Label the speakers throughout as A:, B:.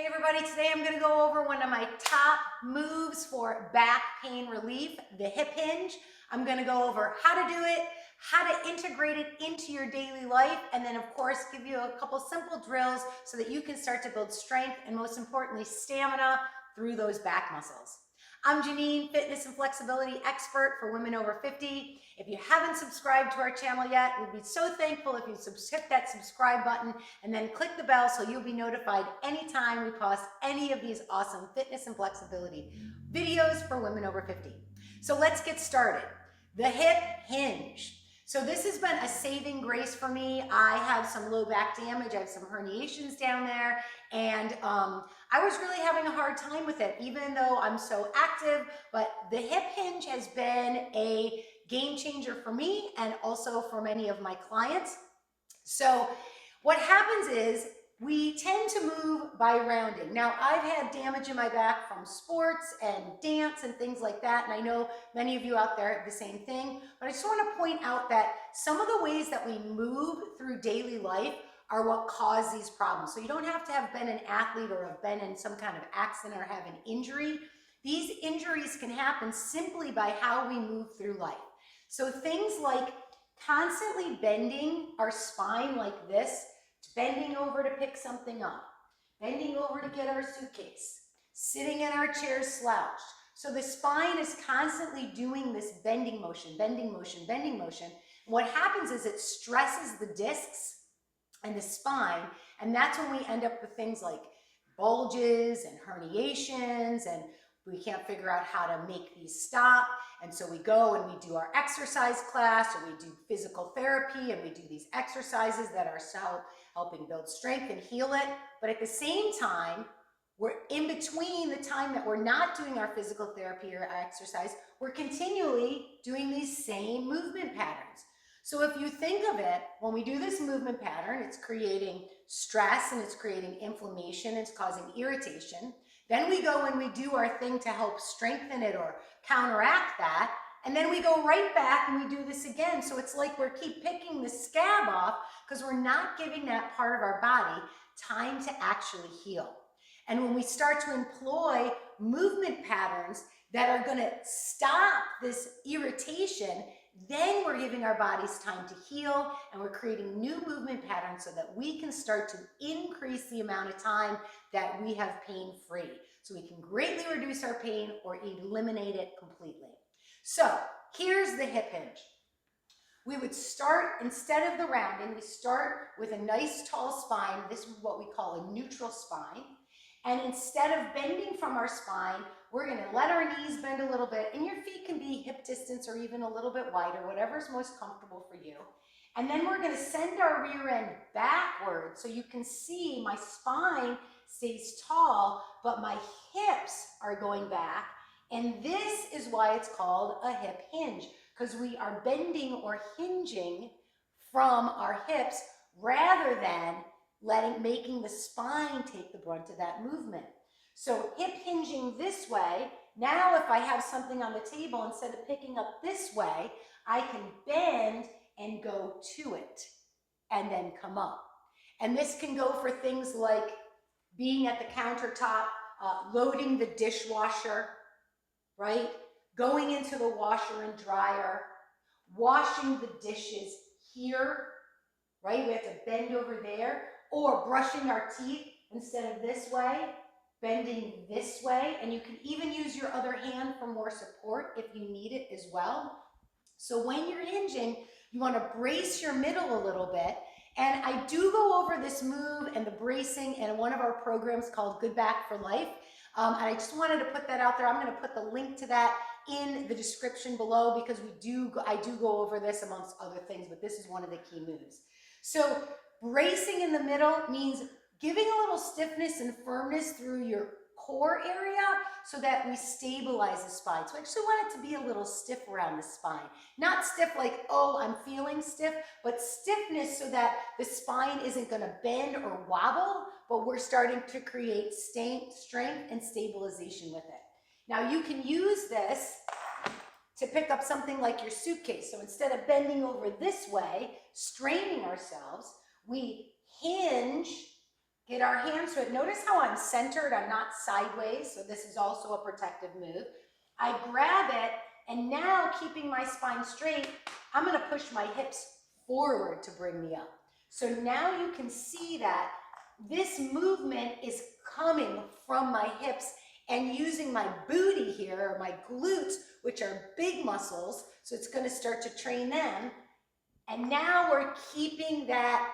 A: Hey everybody, today I'm going to go over one of my top moves for back pain relief, the hip hinge. I'm going to go over how to do it, how to integrate it into your daily life, and then of course give you a couple simple drills so that you can start to build strength and most importantly stamina through those back muscles. I'm Janine, fitness and flexibility expert for women over 50. If you haven't subscribed to our channel yet, we'd be so thankful if you hit that subscribe button and then click the bell so you'll be notified anytime we post any of these awesome fitness and flexibility videos for women over 50. So let's get started. The hip hinge. So this has been a saving grace for me. I have some low back damage. I have some herniations down there. And I was really having a hard time with it, even though I'm so active. But the hip hinge has been a game changer for me and also for many of my clients. So what happens is we tend to move by rounding. Now, I've had damage in my back from sports and dance and things like that, and I know many of you out there have the same thing, but I just want to point out that some of the ways that we move through daily life are what cause these problems. So you don't have to have been an athlete or have been in some kind of accident or have an injury. These injuries can happen simply by how we move through life. So things like constantly bending our spine like this, bending over to pick something up, bending over to get our suitcase, sitting in our chairs slouched. So the spine is constantly doing this bending motion, bending motion, bending motion. What happens is it stresses the discs and the spine, and that's when we end up with things like bulges and herniations, and we can't figure out how to make these stop. And so we go and we do our exercise class, or we do physical therapy, and we do these exercises that are helping build strength and heal it. But at the same time, we're in between the time that we're not doing our physical therapy or exercise, we're continually doing these same movement patterns. So if you think of it, when we do this movement pattern, it's creating stress and it's creating inflammation, it's causing irritation. Then we go and we do our thing to help strengthen it or counteract that. And then we go right back and we do this again. So it's like we're keep picking the scab off because we're not giving that part of our body time to actually heal. And when we start to employ movement patterns that are going to stop this irritation, then we're giving our bodies time to heal and we're creating new movement patterns so that we can start to increase the amount of time that we have pain free. So we can greatly reduce our pain or eliminate it completely. So here's the hip hinge. We would start, instead of the rounding, we start with a nice tall spine. This is what we call a neutral spine. And instead of bending from our spine, we're going to let our knees bend a little bit, and your feet can be hip distance or even a little bit wider, whatever's most comfortable for you. And then we're going to send our rear end backward so you can see my spine stays tall, but my hips are going back. And this is why it's called a hip hinge, because we are bending or hinging from our hips rather than making the spine take the brunt of that movement. So hip hinging this way, now if I have something on the table, instead of picking up this way, I can bend and go to it and then come up. And this can go for things like being at the countertop, loading the dishwasher, right? Going into the washer and dryer, washing the dishes here, right? We have to bend over there, or brushing our teeth instead of this way, bending this way. And you can even use your other hand for more support if you need it as well. So when you're hinging, you want to brace your middle a little bit. And I do go over this move and the bracing in one of our programs called Good Back for Life. And I just wanted to put that out there. I'm going to put the link to that in the description below because I do go over this amongst other things, but this is one of the key moves. So bracing in the middle means giving a little stiffness and firmness through your core area so that we stabilize the spine. So I actually want it to be a little stiff around the spine. Not stiff like, oh, I'm feeling stiff, but stiffness so that the spine isn't going to bend or wobble, but we're starting to create strength and stabilization with it. Now you can use this to pick up something like your suitcase. So instead of bending over this way, straining ourselves, we hinge, Get our hands to it. Notice how I'm centered, I'm not sideways, so this is also a protective move. I grab it, and now keeping my spine straight, I'm gonna push my hips forward to bring me up. So now you can see that this movement is coming from my hips and using my booty here, or my glutes, which are big muscles, so it's gonna start to train them. And now we're keeping that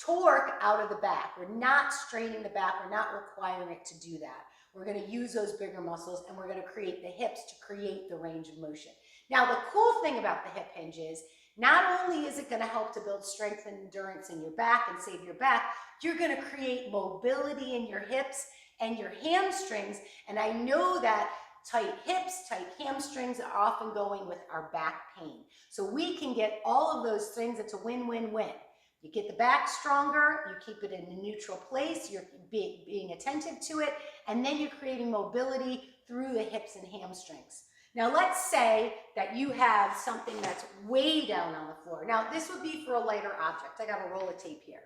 A: torque out of the back. We're not straining the back. We're not requiring it to do that. We're going to use those bigger muscles, and we're going to create the hips to create the range of motion. Now, the cool thing about the hip hinge is not only is it going to help to build strength and endurance in your back and save your back, you're going to create mobility in your hips and your hamstrings. And I know that tight hips, tight hamstrings are often going with our back pain. So we can get all of those things. It's a win-win-win. You get the back stronger, you keep it in a neutral place, you're being attentive to it, and then you're creating mobility through the hips and hamstrings. Now let's say that you have something that's way down on the floor. Now this would be for a lighter object. I got a roll of tape here.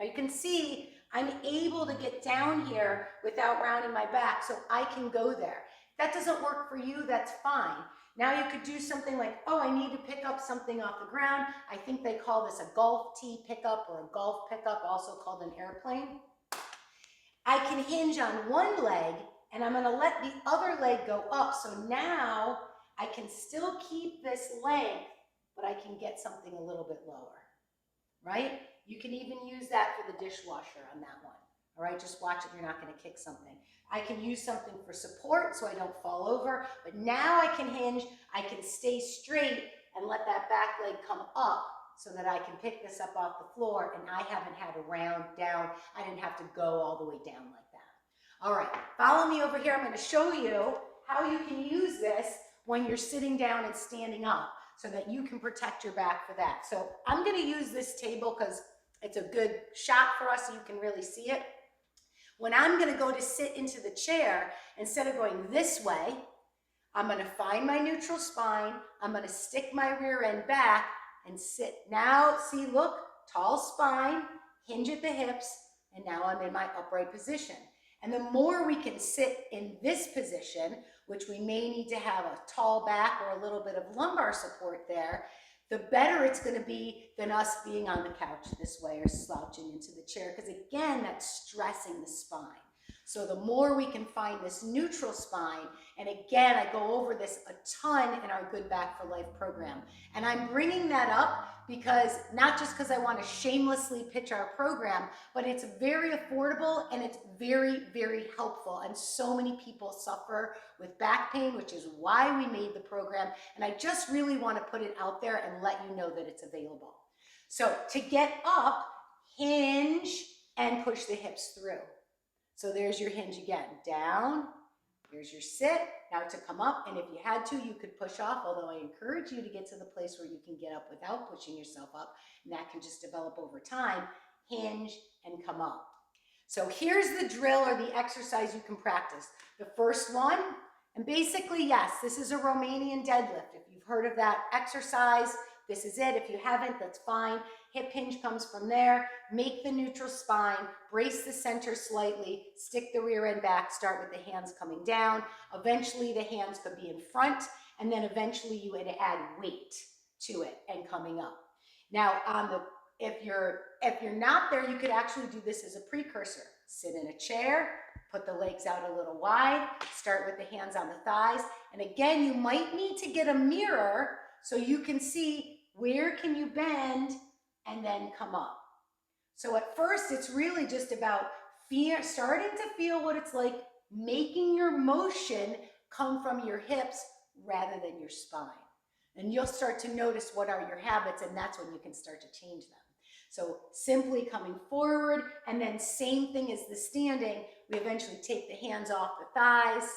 A: Now you can see I'm able to get down here without rounding my back, so I can go there. If that doesn't work for you, that's fine. Now you could do something like, oh, I need to pick up something off the ground. I think they call this a golf tee pickup or a golf pickup, also called an airplane. I can hinge on one leg, and I'm going to let the other leg go up. So now I can still keep this length, but I can get something a little bit lower, right? You can even use that for the dishwasher on that one. All right, just watch it, you're not going to kick something. I can use something for support so I don't fall over, but now I can hinge, I can stay straight and let that back leg come up so that I can pick this up off the floor, and I haven't had to round down. I didn't have to go all the way down like that. All right, follow me over here. I'm going to show you how you can use this when you're sitting down and standing up so that you can protect your back for that. So I'm going to use this table because it's a good shot for us so you can really see it. When I'm going to go to sit into the chair, instead of going this way, I'm going to find my neutral spine, I'm going to stick my rear end back and sit. Now, see, look, tall spine, hinge at the hips, and now I'm in my upright position. And the more we can sit in this position, which we may need to have a tall back or a little bit of lumbar support there, the better it's going to be than us being on the couch this way or slouching into the chair, because again, that's stressing the spine. So the more we can find this neutral spine, and again, I go over this a ton in our Good Back for Life program. And I'm bringing that up because, not just because I want to shamelessly pitch our program, but it's very affordable and it's very, very helpful. And so many people suffer with back pain, which is why we made the program. And I just really want to put it out there and let you know that it's available. So to get up, hinge and push the hips through. So there's your hinge again, down, here's your sit. Now to come up, and if you had to, you could push off, although I encourage you to get to the place where you can get up without pushing yourself up, and that can just develop over time. Hinge and come up. So here's the drill or the exercise you can practice. The first one, and basically, yes, this is a Romanian deadlift. If you've heard of that exercise, this is it. If you haven't, that's fine. Hip hinge comes from there. Make the neutral spine, brace the center slightly, stick the rear end back, start with the hands coming down. Eventually the hands could be in front, and then eventually you would add weight to it and coming up. Now if you're not there, you could actually do this as a precursor. Sit in a chair, put the legs out a little wide, start with the hands on the thighs. And again, you might need to get a mirror so you can see where can you bend and then come up. So at first, it's really just about starting to feel what it's like making your motion come from your hips rather than your spine. And you'll start to notice what are your habits, and that's when you can start to change them. So simply coming forward, and then same thing as the standing, we eventually take the hands off the thighs.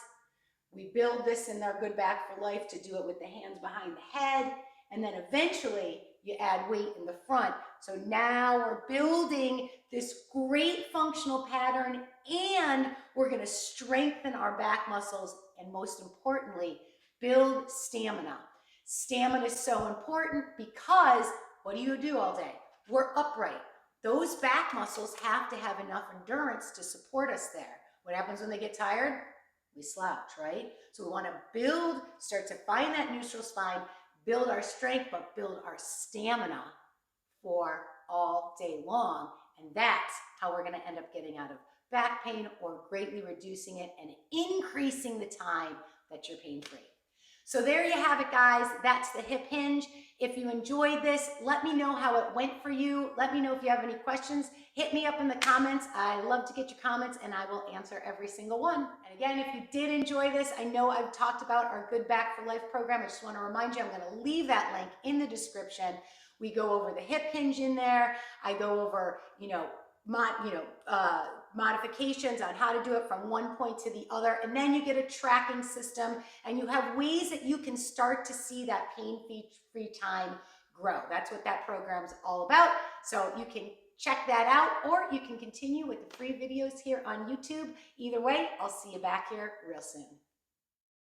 A: We build this in our Good Back for Life to do it with the hands behind the head. And then eventually you add weight in the front. So now we're building this great functional pattern, and we're going to strengthen our back muscles, and most importantly, build stamina. Stamina is so important because what do you do all day? We're upright. those back muscles have to have enough endurance to support us there. What happens when they get tired? We slouch, right? So we want to build, start to find that neutral spine, build our strength, but build our stamina for all day long. And that's how we're going to end up getting out of back pain or greatly reducing it and increasing the time that you're pain-free. So there you have it, guys. That's the hip hinge. If you enjoyed this, let me know how it went for you. Let me know if you have any questions. Hit me up in the comments. I love to get your comments and I will answer every single one. And again, if you did enjoy this, I know I've talked about our Good Back for Life program. I just want to remind you, I'm going to leave that link in the description. We go over the hip hinge in there. I go over, modifications on how to do it from one point to the other. And then you get a tracking system and you have ways that you can start to see that pain-free time grow. That's what that program's all about. So you can check that out, or you can continue with the free videos here on YouTube. Either way, I'll see you back here real soon.